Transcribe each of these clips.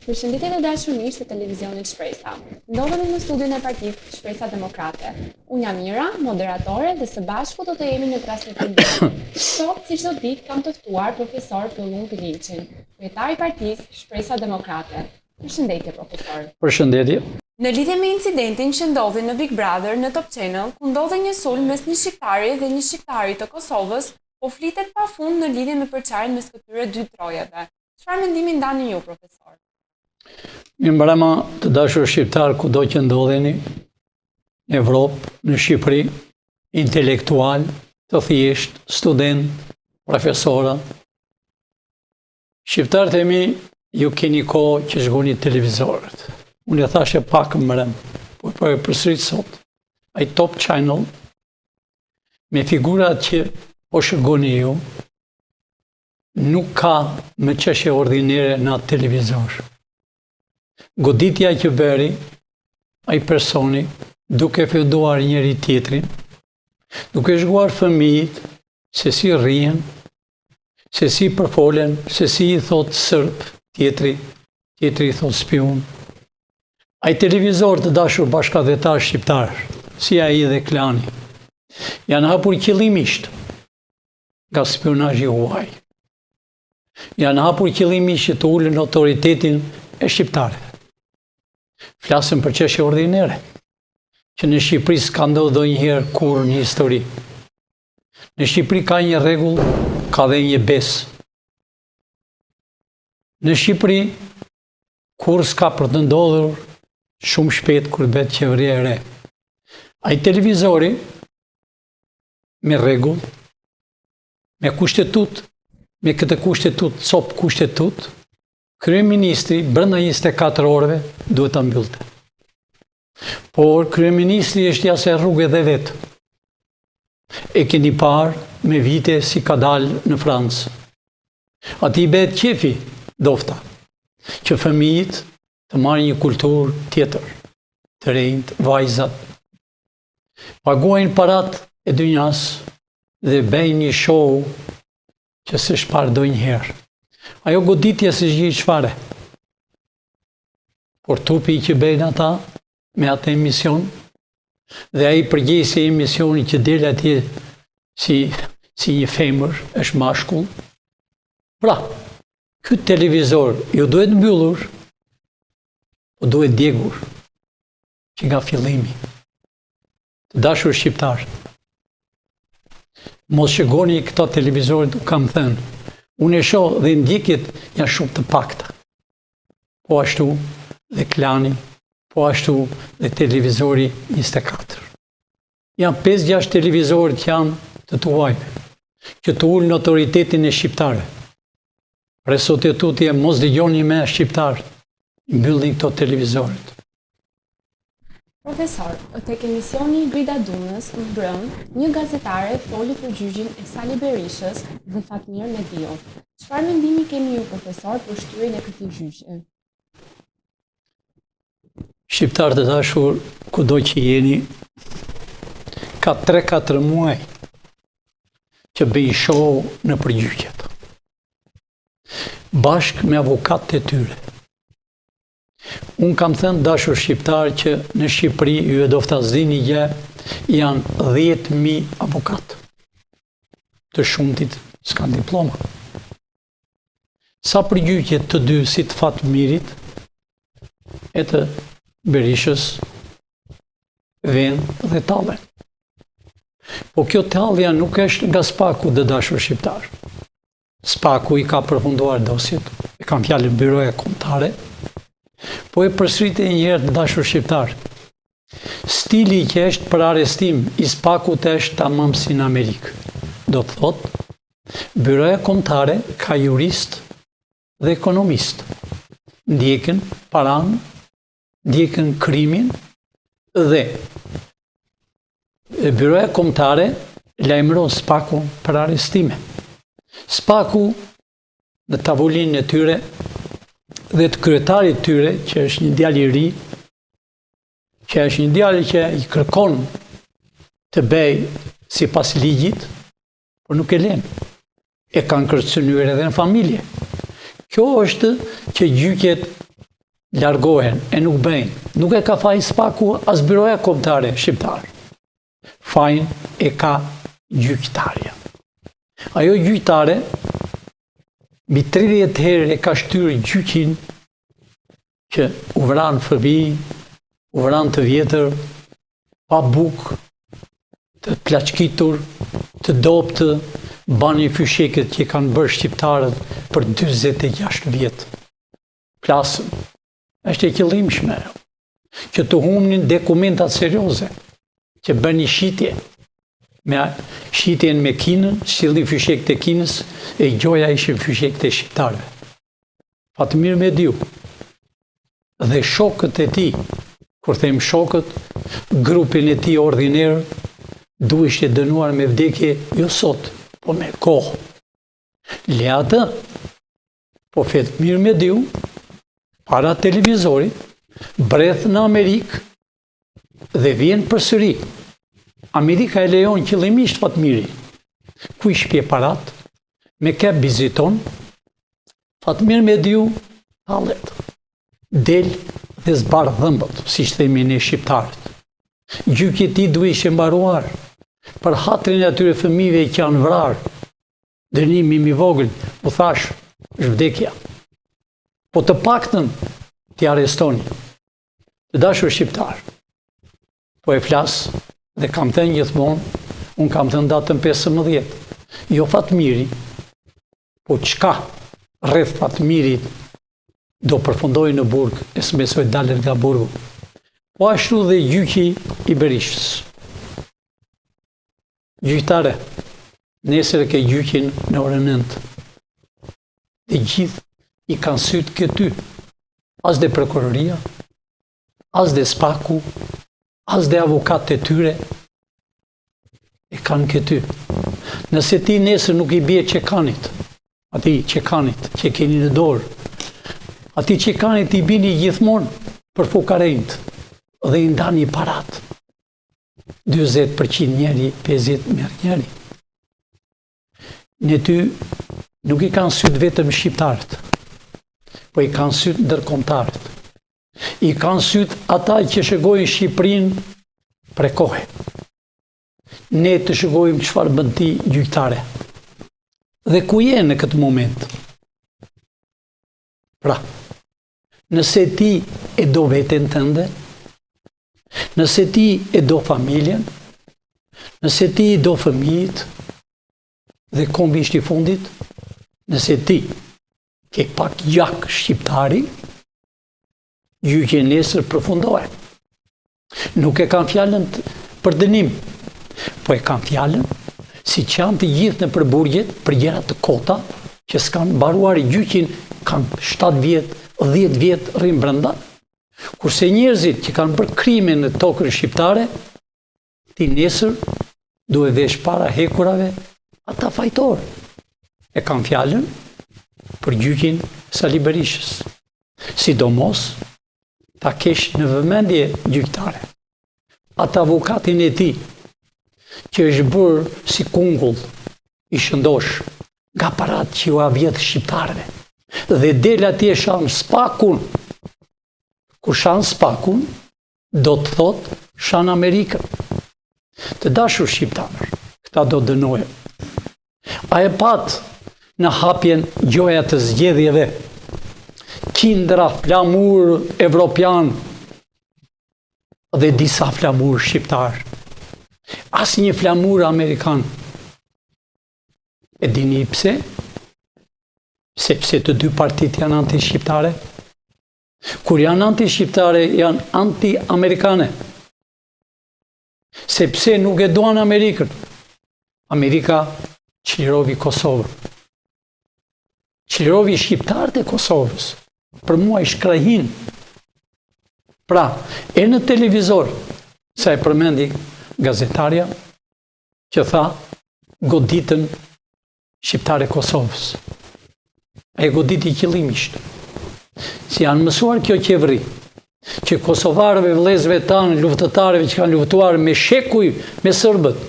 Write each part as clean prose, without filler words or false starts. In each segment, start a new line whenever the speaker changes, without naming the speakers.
Përshëndetje të dashur miq të televizionit Shpresa. Ndodhemi në studion e Partisë Shpresa Demokrate. Unë jam Mira, moderatore dhe së bashku do të jemi në transmetim. Sot, si çdo ditë, kam të ftuar profesor Pyllum Piliçin, kryetar i Partisë Shpresa Demokrate. Përshëndetje profesor.
Përshëndetje.
Në lidhje me incidentin që ndodhi në Big Brother në Top Channel, ku ndodhi një sulm mes një shqiptari dhe një shqiptari të Kosovës, po flitet pafund në lidhje me përçarjen mes këtyre dy trojave. Çfarë mendimi ndani ju, profesor?
Mirëmbrëma të dashur shqiptar kudo që ndodheni, në Evropë, në Shqipëri, intelektual, të thjesht, student, profesora. Shqiptarët e mi, ju keni kohë që shkoni televizorët. Unë e thashe pak mbrëm, po e përsërit sot. Ai Top Channel, me figurat që po shkoni ju, nuk ka me çështje ordinere në atë televizor. Goditja që bëri ai personi, duke feuduar njëri tjetrin, duke zgjuar fëmijët se si rrien, se si përfolen, se si i thot sërb, tjetri i thot spion. Ai televizor të dashur bashkëdhetar shqiptar, si ai dhe klani, janë hapur qëllimisht nga spionazhi huaj. Janë hapur qëllimisht që të ulën autoritetin e shqiptarëve. Flasëm për çështje ordinere, që në Shqipëri s'ka ndodhur ndonjëherë kurrë në histori. Në Shqipëri ka një rregull, ka dhe një besë. Në Shqipëri kurrë s'ka për të ndodhur shumë shpejt kur bëhet qeveria e re. Ai televizori me rregull, me kushtetut, me këtë kushtetut, cop kushtetut, kryeministri brenda 24 orëve duhet ta mbyllte. Por kryeministri është jashtë rrugë edhe vetë. E keni parë me vite si ka dalë në Francë. Ati bëhet qefi, dofta, që fëmijët të marrin një kulturë tjetër, të rinjt, vajzat, paguajnë parat e dynjas dhe bëjnë një show që s'e shpar ndonjëherë. Ajo goditje se gjithë çfarë. Por tupi që bëjnë ata me atë emision dhe ai përgjegjësi e emisionit që del atje si një femër, është mashkull. Pra, ky televizor ju duhet mbyllur, o duhet djegur që nga fillimi. Të dashur shqiptar, mos shikoni këto televizorit, kam thënë. Unë e shoh dhe ndjekjet janë shumë të pakta. Po ashtu dhe klani, po ashtu dhe televizori 24. Janë 5-6 televizorit që janë të tuajve, që të ulën autoritetin e shqiptarëve. Preso të tutje mos dëgjoni me shqiptar, mbyllin këto televizorit.
Profesor, tek emisioni Grida Dunës në mbrëm, një gazetare foli për gjyqin e Sali Berishës dhe Fatmir Mediu. Çfarë mendimi keni ju, profesor, për shtyrjen e këtij gjyqi?
Shqiptarët e dashur, kudo që jeni, ka 3-4 muaj që bëjnë show në përgjyqjet. Bashkë me avokatët e tyre. Unë kam thënë dashur shqiptar që në Shqipëri, ju e dofta zdini gjë, janë 10.000 avokatë. Të shumtit s'kan diploma. Sa përgjyqjet të dy si të Fatmirit e të Berishës vend dhe tallen. Po kjo tallja nuk është nga Spaku dhe dashur shqiptar. Spaku i ka përfunduar dosjet, e kam fjalën byroja kombëtare. Po e përsëritë një herë të dashur shqiptar. Stili që është për arrestim i Spakut është tamam si në Amerikë. Do të thotë, byroja kombëtare ka jurist dhe ekonomist. Ndjekën paran, ndjekën krimin dhe byroja kombëtare lajmëron Spakun për arrestime. Spaku në tavolinën e tyre dhe të kryetarit tyre, që është një djalë i ri, që është një djalë që i kërkon të bëj sipas ligjit, por nuk e lën. E kanë kërcënuar edhe në familje. Kjo është që gjyqet largohen e nuk bëjnë. Nuk e ka fajin SPAK-u as Byroja Kombëtare Shqiptare. Fajin e ka gjyqtarja. Ajo gjyqtare mbi 30 herë e ka shtyrë gjyqin që u vranë fëmijë, u vranë të vjetër, pa bukë, të plaçkitur, të doptë, bani fyshekët që kanë bërë shqiptarët për 46 vjetë. Plasën. Është e qëllimshme që të humnin dokumentat serioze, që bën një shitje, me shitjen me Kinën, sillni fyshekët e Kinës, e gjoja ishin fyshekët e shqiptarëve. Fatmir Mediu dhe shokët e tij, kur them shokët, grupin e tij ordiner, duhej dënuar me vdekje jo sot, po me kohë. Le atë, po Fatmir Mediu, para televizorit, breth në Amerikë dhe vjen përsëri. Amerika e lejon qëllimisht Fatmirin. Ku i shpje parat, me kep viziton, Fatmir Mediu hallet, del dhe zbar dhëmbët, si që themi ne shqiptarët. Gjyki i tij duhej ishte mbaruar për hatrin e atyre fëmijëve që janë vrarë. Dënimi i vogël, u thash, është vdekja. Po të paktën t'i arrestoni. Të dashur shqiptar. Po e flas dhe kam thënë gjithmonë, unë kam thënë datën 15. Jo Fatmiri, po çka rreth Fatmirit do përfundoj në burg, e s'mesoj dalë nga burgu. Po ashtu dhe gjyqi i Berishës. Gjyqtare, nesër ke gjyqin në orën 9. Dhe gjithë i kanë sytë këty. As dhe prokuroria, as dhe SPAK-u, as dhe avokatët e tyre, e kanë këty. Nëse ti nesër nuk i bie qekanit, ati qekanit që keni në dorë, ati qekanit i bini gjithmonë për fukarejnët dhe i ndani parat. 20% njeri, 50% merr njeri. Në ty nuk i kanë sytë vetëm shqiptarët, po i kanë sytë ndërkombëtarët. I kanë sytë ata që shëgojnë Shqipërinë prekohe. Ne të shëgojmë çfarë bën ti gjyqtare. Dhe ku je në këtë moment? Pra, nëse ti e do veten tënde, nëse ti e do familjen, nëse ti e do fëmijët, dhe kombisht i fundit, nëse ti ke pak gjak shqiptari, gjyqi nesër përfundohet. Nuk e kanë fjalën për dënim, po e kanë fjalën si që janë të gjithë në përburgjet për gjëra të kota, që s'kanë mbaruar gjyqin, kanë 7 vjet, 10 vjet rrin brenda, kurse njerëzit që kanë bërë krime në tokën shqiptare, ti nesër duhet vesh para hekurave ata fajtor. E kanë fjalën për gjyqin Sali Berishës. Sidomos ta kesh në vëmendje gjyqtare. Ata avokatin e tij që është bërë si kungull i shëndosh nga parat që u avjet shqiptarëve. Dhe del atje shan SPAK-un. Kur shan SPAK-un, do të thot shan Amerikën. Të dashur shqiptarë, këta do dënohen. A e pat në hapjen gjoja të zgjedhjeve, qindra flamur evropian dhe disa flamur shqiptar. As një flamur amerikan. E dini pse? Sepse të dy partit janë anti-shqiptare. Kur janë anti-shqiptare, janë anti-amerikane. Sepse nuk e duan Amerikën. Amerika çlirovi Kosovën. Çlirovi shqiptarët e Kosovës. Për mua i shkrahin. Pra, e në televizor, sa e përmendi gazetarja, që tha goditën shqiptare Kosovës. E goditi qëllimisht. Si janë mësuar kjo qeveri, që kosovarëve, vëllezërve tanë, luftëtarëve që kanë luftuar me shekuj me serbët,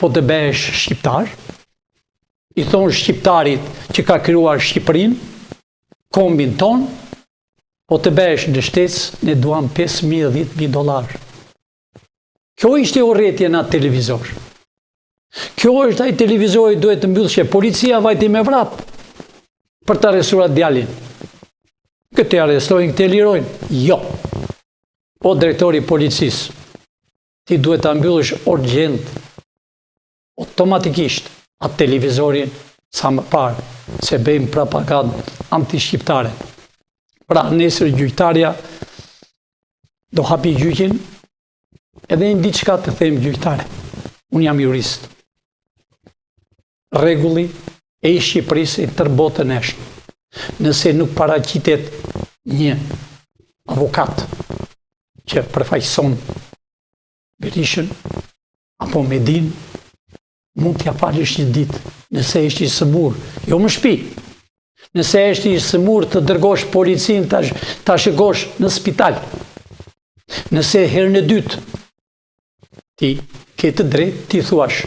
po të bëhesh shqiptar, i thonë shqiptarit që ka krijuar Shqipërinë, kombin ton, po të besh në shtesë, ne duam $5.000-10.000. Kjo ishte urrëtia në atë televizor. Kjo është ai televizori duhet të mbyllë që policia vajti me vrap për të arrestuar djalin. Këtë arrestojnë, këtë lirojnë. Jo. O drejtori i policisë, ti duhet ta mbyllësh urgjent, automatikisht, atë televizorin sa më parë, se bëjmë propagandë anti-shqiptare. Pra, nesër gjyqtarja do hapi gjyqin, edhe një diçka të them gjyqtare. Unë jam jurist. Rregulli e i Shqipërisë i tërë botën është. Nëse nuk paraqitet një avokat që përfaqëson Berishën apo Medin, mund t'ja falësh një ditë, nëse është i sëmur, jo më shtëpi. Nëse është i sëmur të dërgosh policin ta shikosh në spital. Nëse herën e dytë ti ke të drejtë, ti thuash,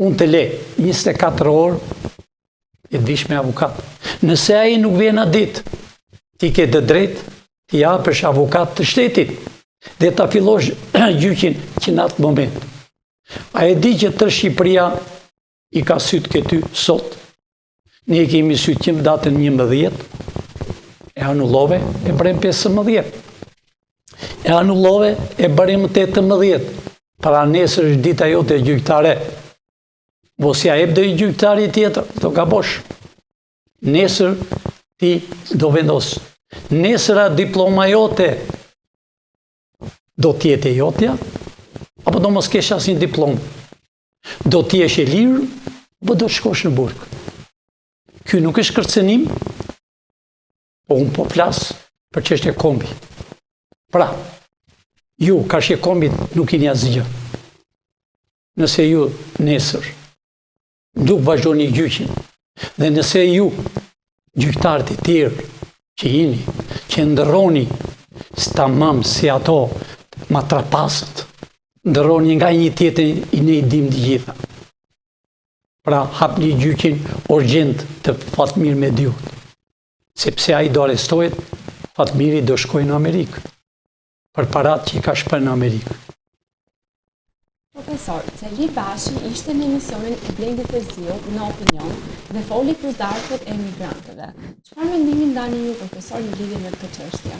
unë të le 24 orë e vish me avokat. Nëse ai nuk vjen atë ditë, ti ke të drejtë, ti japësh avokat të shtetit dhe ta fillosh gjyqin që në atë moment. A e di që tërë Shqipëria i ka sytë këty sot? Ne kemi sytë që më datën 11, e anullove, e bërem 15. E anullove, e bërem 18. Pra nesër është dita jote gjyqtare. Mos ja jep do i gjyqtari tjetër, do gabosh. Nesër ti do vendos. Nesëra diploma jote do t'jetë e jotja, apo do mos kesh asnjë diplomë. Do t'jesh e lirë, apo do të shkosh në burg. Ky nuk është kërcënim, po unë po flas për çështje kombi. Pra, ju, kashje kombit, nuk keni asgjë. Nëse ju nesër nuk vazhdoni gjyqin, dhe nëse ju, gjyqtarët e tjerë që jeni, që ndërroni stamam si ato matrapasët, ndërroni nga një tjetër i ne i dim të gjitha. Pra, hapni gjyqin urgjent të Fatmir Mediut, sepse ai do arrestohet, Fatmiri do shkojë në Amerikë, për parat që i ka shpër në Amerikë.
Profesor, Celi Bashi ishte në emisionin e Blendit të Ziut në Opinion dhe foli për zarfet e emigrantëve. Çfarë mendimi ndani ju, profesor, në lidhje me këtë çështje?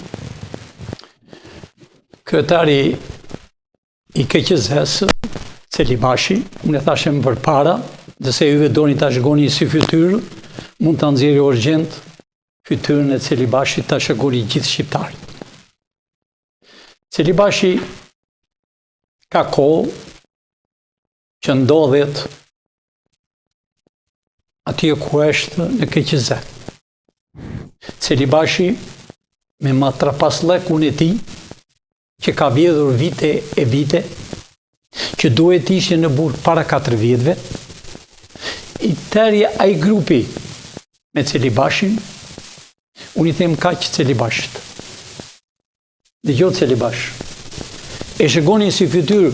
Kryetari i KQZ-s, Celi Bashi, unë e thashem përpara, dhe se juve doni ta shkoni si fytyrë, mund ta nxjerrë urgjent fytyrën e Celi Bashit ta shkoni gjithë shqiptarit. Celi Bashi ka kohë që ndodhet atje ku është në KQZ. Celi Bashi me matrapaslëkun e tij, që ka vjedhur vite e vite, që duhet ishte në burg para 4 vjetëve, i terje ai grupi me Celi Bashin, unë i them kaq Celi Bashit. Dëgjoj Celi Bash. E shikoni si fytyrë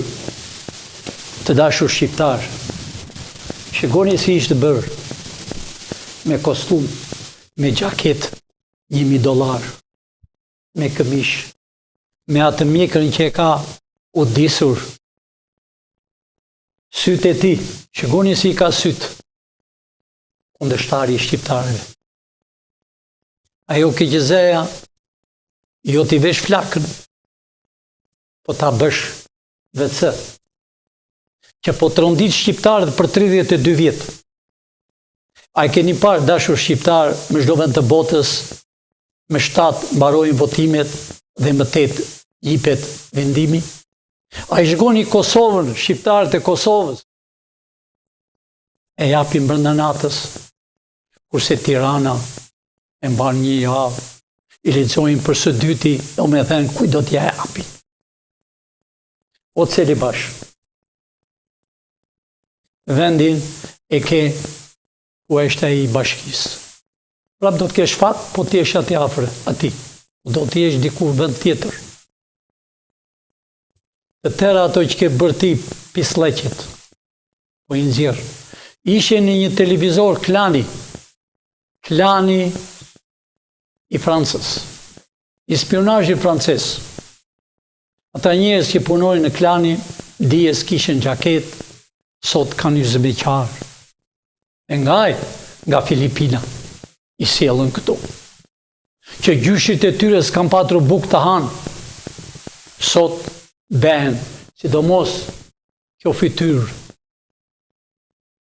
të dashur shqiptar. Shikoni si ishte bërë me kostum, me xhaket $1.000, me këmish, me atë mjekën që e ka u disur. Sytë e ti, shikoni si i ka sytë, kundërshtari i shqiptarëve. Ajo KQZ-ja, jo t'i vesh flakën, po ta bësh WC, që po të rondit shqiptarët për 32 vjetë. A i keni parë dashur shqiptar më çdo vend të botës, më 7 mbarojnë votimet dhe më 8 jipet vendimi? A i shkoni Kosovën, shqiptarët e Kosovës, e japin brenda natës, kurse Tirana e mban një javë, i lexojnë për së dyti, do me thënë kuj do t'ja japin. O Celi Bash, vendin e ke ku është ai i bashkisë. Prap do të kesh fat, po ti jesh aty afër atij. Do të jesh diku në vend tjetër. Të tëra ato që ke bërë ti pisleqet, po i nxjerr. Ishe në një televizor klani i Francës, i spionazhi francez. Ata njerëz që punojnë në klani dijes kishin xhaket, sot kanë 20 beqar. E nga Filipina i sjellën këtu. Që gjyshit e tyre s'kan patru bukë të hanë, sot behen, sidomos kjo fytyrë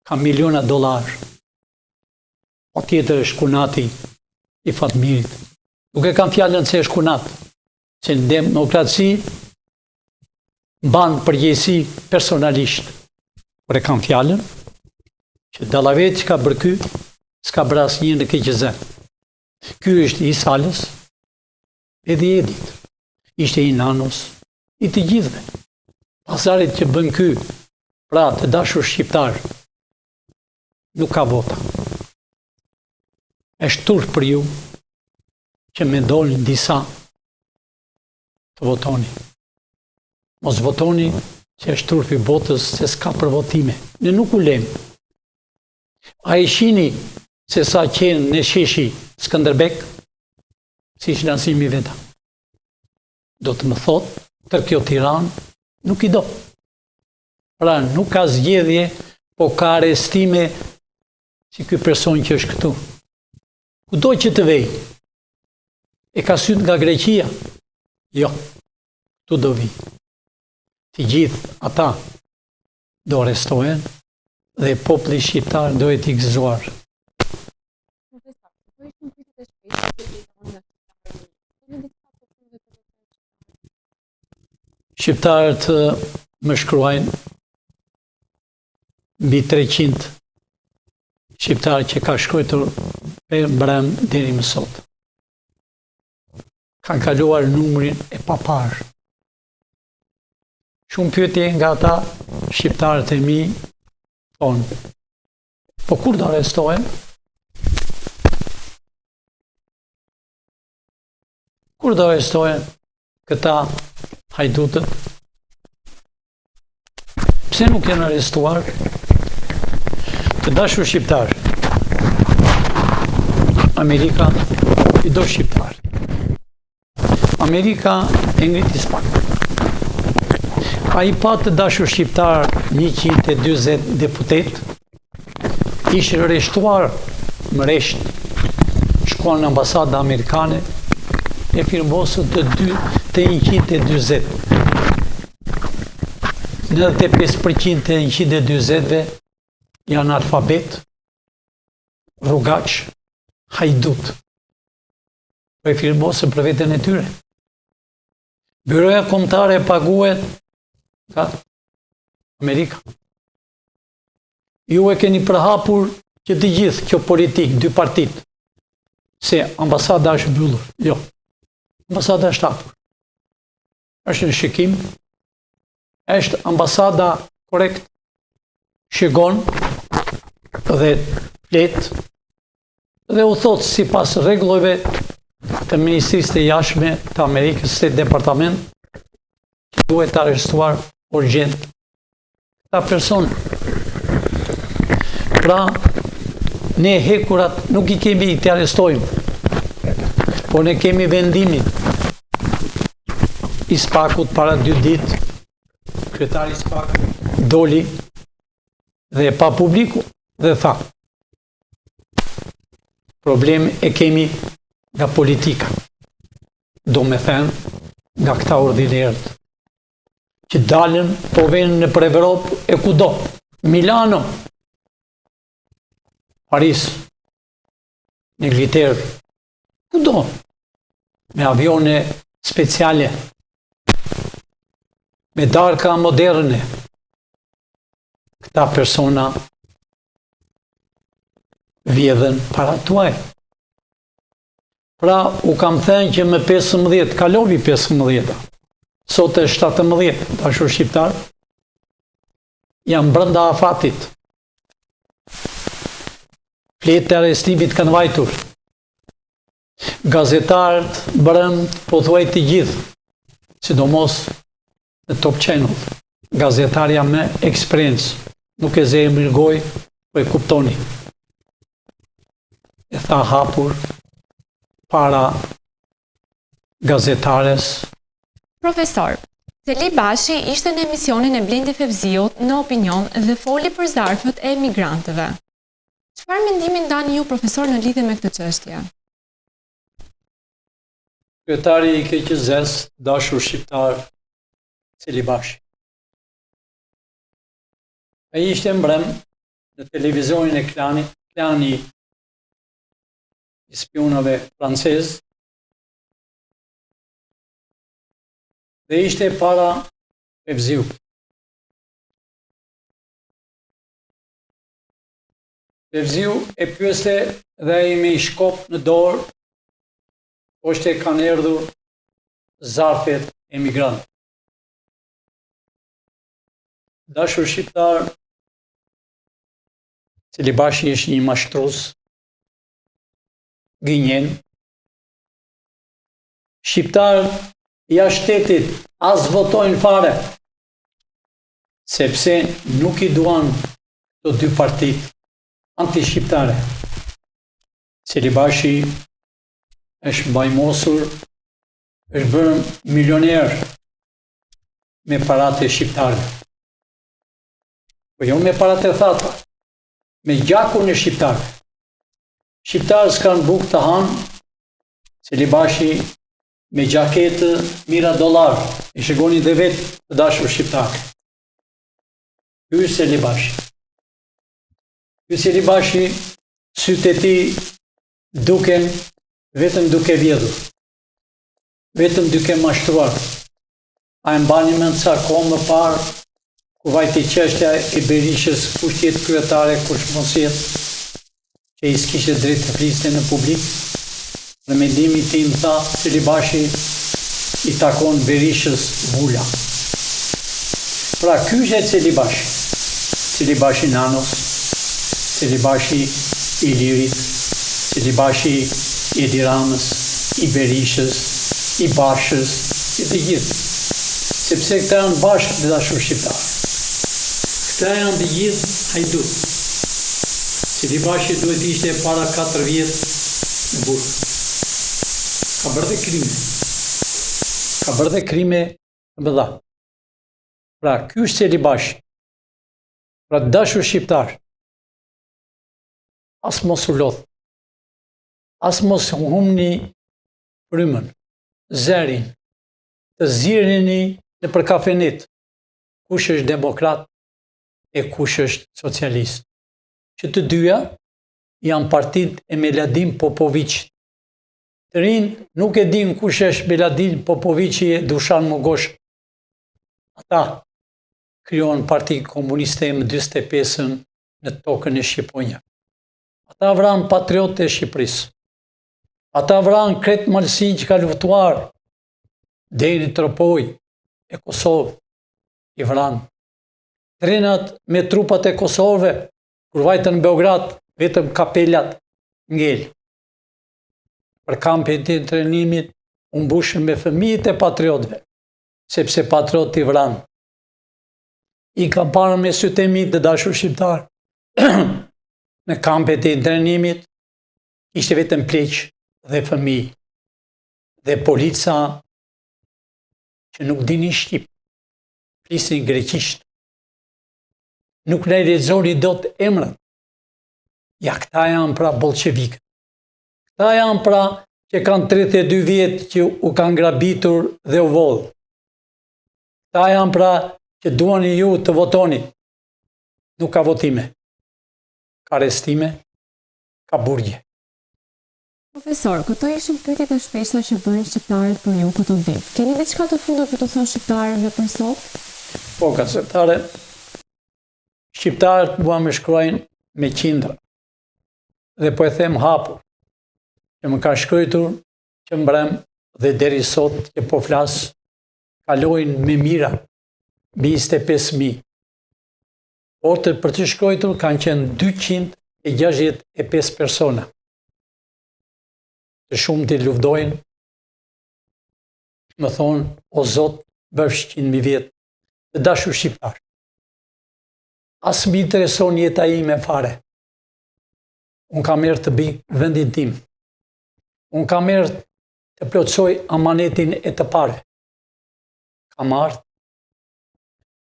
ka miliona dollar. O tjetër është kunati i Fatmirit. Nuk e kam fjallën se është kunat, se në demokraci mban përgjegjësi personalisht. Por e kam fjallën që dallavet që ka bërë ky, s'ka bërë asnjë në KQZ. Ky është i Salës, edhe i Edit. Ishte i Nanos, i të gjithëve. Pasarit që bën ky, pra të dashur shqiptar, nuk ka vota. Është turp për ju që mendoni disa të votoni. Mos votoni që është turp i votës se s'ka për votime. Ne nuk u lem. A i shini se sa qenë në sheshi Skënderbek, si që lansimi veta. Do të më thot, tër kjo Tiranë nuk i do. Pra nuk ka zgjedhje, po ka arestime si ky person që është këtu. Kudo që të vej, e ka syt nga Greqia? Jo, tu do vi. Të gjithë ata do arrestohen dhe populli shqiptar do jetë i gëzuar. Shqiptarët më shkruajnë mbi 300 shqiptarë që ka shkruar brem deri më sot. Kanë kaluar numrin e papar. Shumë pyetje nga ata shqiptarët e mi thonë, po kur do arrestohen? Kur do arrestohen këta hajdutët? Pse nuk janë arrestuar? Të dashur shqiptar, Amerika i do shqiptar. Amerika e ngriti spak. A i pa të dashur shqiptar 140 deputet, ishë rreshtuar më resht, shkuan në ambasada amerikane, e firmosën të 120. 95% të 120-ve janë alfabet, rrugaq, hajdut. Po e firmosën për veten e tyre. Byroja kombëtare e paguhet nga Amerika. Ju e keni përhapur që të gjithë kjo politik, dy partit, se ambasada është mbyllur. Jo, ambasada është hapur. Është në shikim, është ambasada korrekt, shëgon dhe flet dhe u thot si pas rregullave të Ministrisë të Jashtme të Amerikës, State Departament, duhet të arrestuar urgjent këta person. Pra, ne hekurat nuk i kemi të arrestojmë, por ne kemi vendimin i Spakut para 2 ditë, kryetari i Spakut doli dhe pa publiku dhe tha, problem e kemi nga politika, do me thënë nga këta ordinerët, që dalën po venë në për Evropë e kudo, Milano, Paris, në Ingilterë, kudo, me avione speciale, me darka moderne. Këta persona vjedhen para tuaj. Pra, u kam thënë që me 15, kalovi 15, sot e 17, dashur shqiptar, jam brenda afatit. Fletë të arrestimit kanë vajtur. Gazetarët brënd po thuaj të gjithë, sidomos në Top Channel. Gazetarja me eksperiencë, nuk e zemër goj, po e kuptoni. E tha hapur para gazetares.
Profesor, Seli Bashi ishte në emisionin e Blendi Fevziut në Opinion dhe foli për zarfët e emigrantëve. Çfarë mendimi ndani ju, profesor, në lidhje me këtë çështje?
Kryetari i KQZ-s, dashur shqiptar, Seli Bashi. Ai ishte mbrëm në televizionin e klani i spionave francez dhe ishte para Fevziu. Fevziu e pyeste dhe ai me i shkop në dorë, poshte kanë erdhur zarfet emigrantë. Dashur shqiptar, Seli Bashi është një mashtrues, gënjen. Shqiptar jashtë shtetit as votojnë fare, sepse nuk i duan të dy partit anti-shqiptare. Seli Bashi është mbajmosur, është bërë milioner me paratë e shqiptarëve. Po jo me paratë e thata, me gjakun e shqiptarëve. Shqiptarë s'kanë bukë të hanë, Seli Bashi me gjaketë mira dollar, i shikoni dhe vetë të dashur shqiptarë. Ky është Seli Bashi. Ky Seli Bashi, sytë e tij duken vetëm duke vjedhur, vetëm duke mashtruar. A e mbani mend sa kohë më parë, ku vajti çështja e Berishës, kush jetë kryetare, kush mos jetë, që i s'kishte drejtë të fliste në publik. Në mendimin tim tha, Seli Bashi i takon Berishës vula. Pra ky është Seli Bashi. Seli Bashi Nanos, Seli Bashi i Lirit, Seli Bashi i Edi Ramës, i Berishës, i Bashës, i të gjithë. Sepse këta janë bashkë dhe dashur shqiptarë. Këta janë të gjithë hajdut. Seli Bashi duhet ishte para 4 vjetë në burg. Ka bërë dhe krime. Ka bërë dhe krime në mëdha. Pra, ky është Seli Bashi. Pra, dashur shqiptarë, as mos u lodh, as mos humni frymën, zërin, të zireni në për kafenit, kush është demokrat e kush është socialist. Që të dyja janë partit e Meladin Popović. Të rinë nuk e din kush është Meladin Popovići e Dušan Mogosh. Ata krijuan Parti Komuniste më 45-ën në tokën e Shqiponja. Ata vranë patriotë e Shqipërisë. Ata vranë kretë malësin që ka luftuar deri në Tropoj e Kosovë, i vranë. Trenat me trupat e Kosovëve, kur vajtën në Beograd, vetëm kapelat ngel. Për kampin të trajnimit, u mbushën me fëmijët e patriotëve, sepse patriot i vranë. I ka parë me sytë e mi të dashur shqiptar. Në kampet e trajnimit, ishte vetëm pleq dhe fëmijë, dhe polica që nuk dini shqip, flisin greqisht, nuk ne lexoni dot emrat. Ja, këta janë pra bolshevikët. Këta janë pra që kanë 32 vjetë që u kanë grabitur dhe u vodhë. Këta janë pra që duani ju të votoni. Nuk ka votime. Ka arestime, ka burgje.
Profesor, këto ishin pyetjet e shpeshta që bëjnë shqiptarët për ju këtë vit. Keni diçka të fundit për të thënë shqiptarëve për sot?
Po, gazetare, shqiptarët mua më shkruajnë me qindra. Dhe po e them hapur, që më ka shkruar që mbrëm dhe deri sot që po flas, kalojnë me mira, mbi 25.000. Por për të shkruar kanë qenë 265 persona. Të shumë të luftojnë, më thonë, o Zot, bëfsh 100.000 vjetë, të dashur shqiptar. As më intereson jeta ime fare. Unë kam erë të bi vendin tim. Unë kam erë të plotësoj amanetin e të pare. Kam ardhur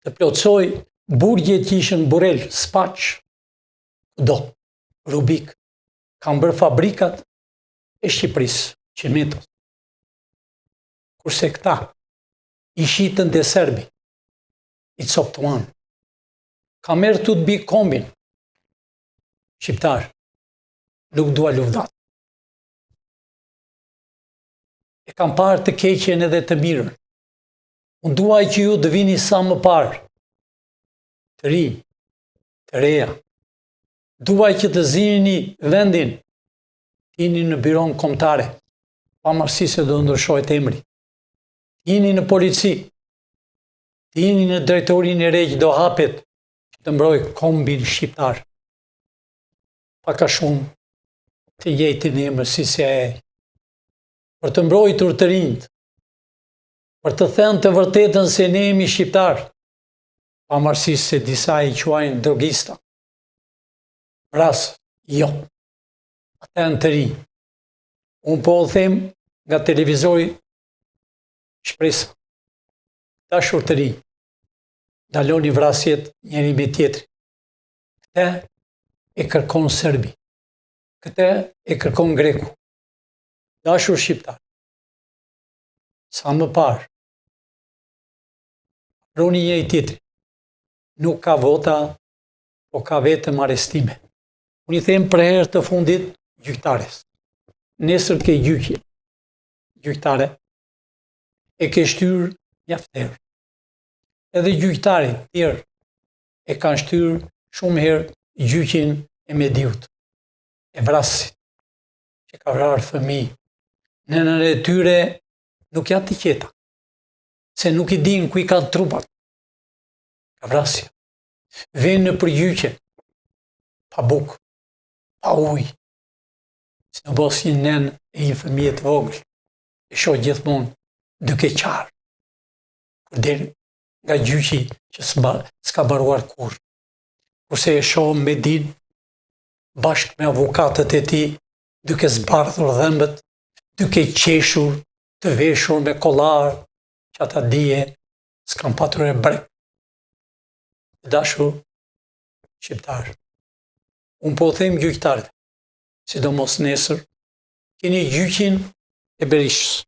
të plotësoj burgjet që ishin Burrell, Spaç, Rubik. Kam bërë fabrikat e Shqipërisë, Qimetos. Kurse këta i shitën dhe serbi, i coptuan. Kam merë të bi kombin, shqiptar, nuk dua luftat. E kam parë të keqen edhe të mirën. Unë duaj që ju të vini sa më parë, të ri, të reja. Duaj që të zini vendin, jini në biron kombëtare, pavarësisht se do ndryshohet emri. Jini në polici, jini në drejtorinë e re që do hapet të mbroj kombin shqiptar. Paka shumë të jetin emër si CIA, për të mbrojtur të rinjt, për të thënë të vërtetën se ne jemi shqiptar, pavarësisht se disa i quajnë drogista. Ras, jo, ata janë të rinj. Unë po o them nga televizori Shpresa. Dashur të rinj, daloni vrasjet njëri me tjetri. Këte e kërkon Serbi, këte e kërkon Greku. Dashur shqiptar, sa më parë, proni një i tjetri, nuk ka vota, po ka vetëm arestime. Unë i them për herë të fundit gjyqtares. Nesër ke gjyqje, gjyqtare, e ke shtyr mjafterë. Edhe gjyqtarit tjerë e kanë shtyr shumë herë gjyqin e Mediut, e vrasit, që ka vrarë fëmijë. Nënën e tyre nuk janë të qeta, se nuk i din ku i kanë trupat. Ka vrasja. Vjen në përgjyqje, pa bukë, pa ujë. Si në bos një nen e një fëmijë të vogël, e shoh gjithmonë duke qarë. Kur del nga gjyqi që s'ka baruar kur. Kurse e shoh me din, bashkë me avukatët e tij, duke zbardhur dhëmbët, duke qeshur, të veshur me kollar, që ata dije s'kan patur e brek. Dashur shqiptar, unë po them gjyqtarëve, sidomos nesër, keni gjyqin e Berishës.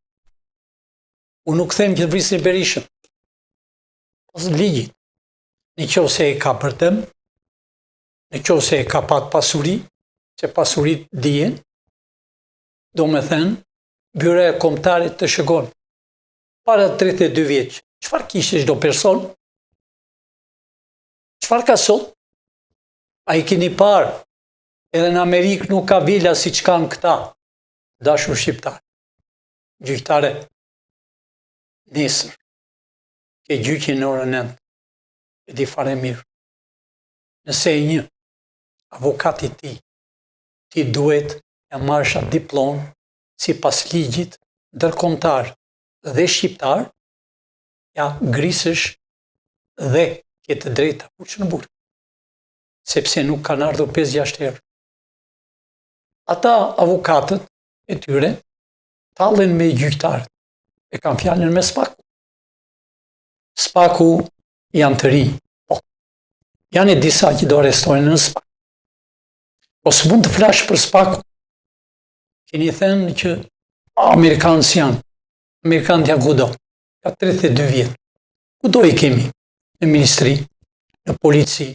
Unë nuk them që të vrisni Berishën, pas ligjit, në qoftë se e ka bërtem, në qoftë se e ka pat pasuri, se pasurit dijen, do me thënë, byroja kombëtare të shëgon. Para 32 vjeç, çfarë kishte çdo person? Çfarë ka sot? A i keni parë? Edhe në Amerikë nuk ka vila si që kanë këta. Dashur shqiptar, gjyqtare, nesër, ke gjyqin në orën 9, e di fare mirë. Nëse e një avokati ti duhet e marrësh atë diplom si pas ligjit ndërkombëtar dhe shqiptar, ja grisësh dhe ke të drejta fuqë në burg, sepse nuk kanë ardhur 5-6 herë. Ata avokatët e tyre tallen me gjyqtarët, e kanë fjalën me Spaku. Spaku janë të rinj, po. Janë e disa që do arrestohen në Spaku. Po s'mund të flash për Spaku. Keni thënë që Amerikanës janë, Amerikanët janë kudo, ka 32 vjetë. Kudo i kemi? Në ministri, në polici,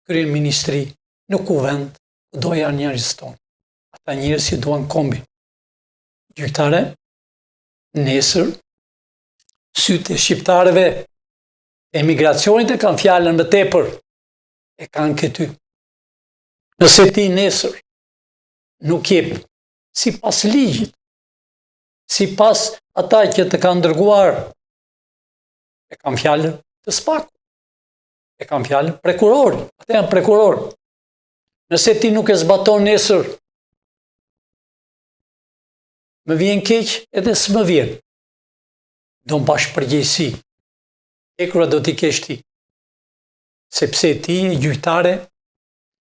krye ministri, në kuvend, kudo janë njerëz tonë. Ata njerëz që duan kombin. Gjyqtare, nesër, sytë e shqiptarëve, emigracionit e kanë fjalën më tepër, e kanë këty. Nëse ti nesër nuk jep si pas ligjit, si pas ata që të kanë dërguar, e kanë fjalën të Spaku, e kanë fjalën prokurori, ata janë prokuror. Nëse ti nuk e zbaton nesër, më vjen keq edhe s'më vjen. Do mbash përgjegjësi. Ekura do t'i kesh ti. Sepse ti e gjyqtare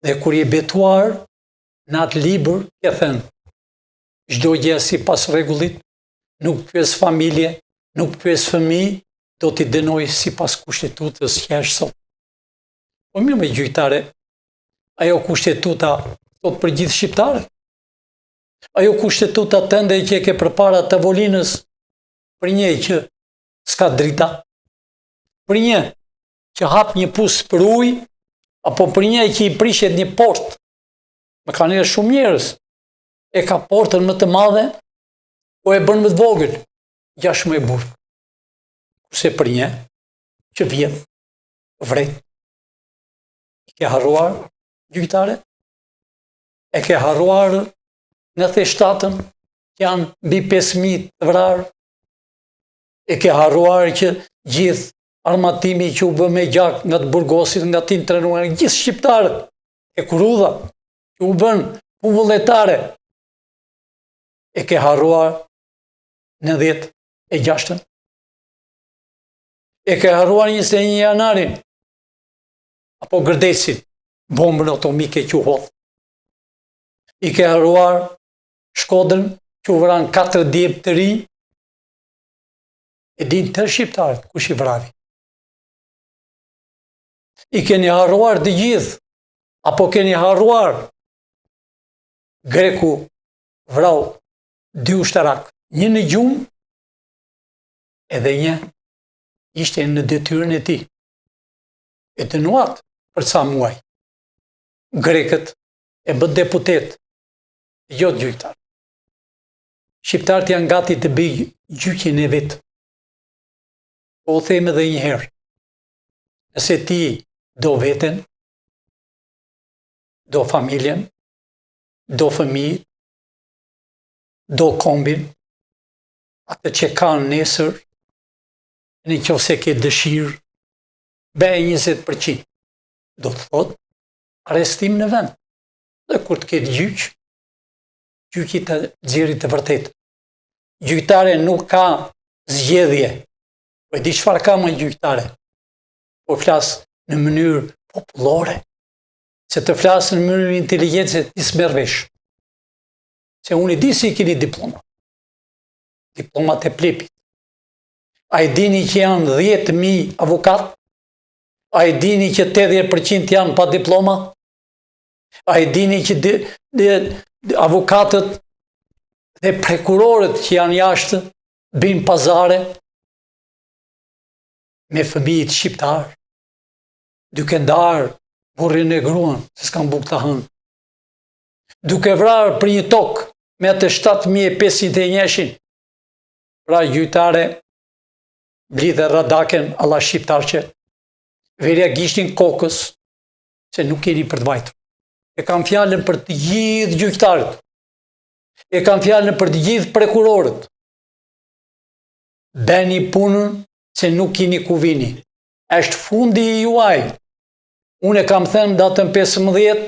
dhe kur je betuar në atë libër, ke thënë çdo gjë sipas rregullit, nuk pyes familje, nuk pyes fëmijë, do t'i dënoj sipas kushtetutës që është sot. Po mirë me gjyqtare, ajo kushtetuta thot për gjithë shqiptarët. Ajo kushtetuta tënde që e ke përpara tavolinës për një që s'ka drita, për një që hap një pus për ujë, apo për një që i prishet një portë. Më kanë njerëz shumë njerëz e ka portën më të madhe, po e bën më të vogël, 6 më e burg. Kurse për një që vjedh, vret. I ke harruar gjyqtare? E ke harruar në theshtatën që janë mbi 5.000 të vrarë? E ke harruar që gjithë armatimi që u bë me gjak nga të burgosit, nga të intrenuar, gjithë shqiptarët e kurudha që u bën puvullnetare, e ke harruar në 10/6. E ke harruar 21 janarin, apo gërdesin, bombën atomike që u hodh. I ke harruar Shkodrën që u vran 4 djep të rinj, e din të shqiptarët kush i vrari. I keni harruar të gjithë, apo keni harruar Greku vrau 2 ushtarak, një në gjumë, edhe një ishte në detyrën e tij. E dënuat për ca muaj. Grekët e bë deputet, jo gjyqtar. Shqiptarët janë gati të bëjnë gjyqin e vet. Po u them edhe një herë. Nëse ti do veten, do familjen, do fëmijët, do kombin, atë që kanë nesër, në qoftë ke dëshirë, bëj 20%. Do të thotë arrestim në vend. Dhe kur të ketë gjyq, gjyqi të nxjerrë të vërtetë. Gjyqtare nuk ka zgjedhje. Po e di çfarë ka më gjyqtare? Po flas në mënyrë popullore. Se të flasë në mënyrë inteligjence ti s'merr vesh. Se unë i di si keni diploma. Diplomat e plepit. A i dini që janë 10.000 avokat? A i dini që 80% janë pa diploma? A i dini që avokatët dhe prokurorët që janë jashtë bëjnë pazare me fëmijët shqiptarë, duke ndarë burrin e gruan, se s'kan bukë të hënë, duke vrarë për një tokë me atë 7.501, pra gjyqtare blidhe radaken alla shqiptarqe, verja gishtin kokës, se nuk keni për të vajtur. E kam fjallën për të gjithë gjyqtarët, e kam fjallën për të gjithë prokurorët. Bëni punën se nuk keni ku vini. Është fundi i juaj. Unë e kam thënë datën 15,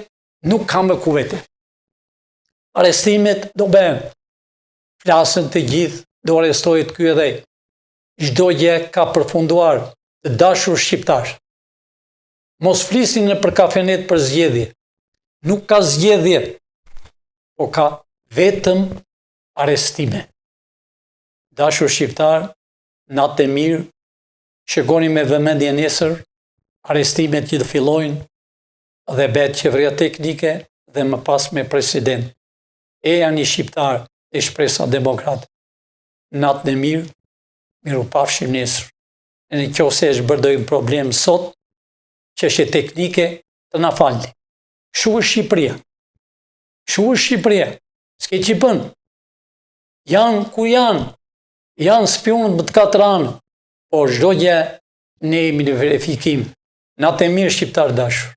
nuk kam me ku vete. Arrestimet do bëhen. Flasën të gjithë, do arrestohet ky edhe. Çdo gjë ka përfunduar, të dashur shqiptar. Mos flisin në për kafenet për zgjedhje. Nuk ka zgjedhje, po ka vetëm arrestime. Dashur shqiptar, natë e mirë, shkoni me vëmendje nesër, arrestimet që të fillojnë dhe bëhet qeveria teknike dhe më pas me president. E janë i shqiptar e Shpresa Demokrate. Natën e mirë, miru pafshim nesër. E në qoftë është bërdojnë problem sot, çështje teknike të na falni. Shu është Shqipëria. Shu është Shqipëria. S'ke që bën. Janë ku janë. Janë spionët më të 4 anë. Po çdo gjë ne jemi në verifikim. Natë e mirë shqiptar dashur.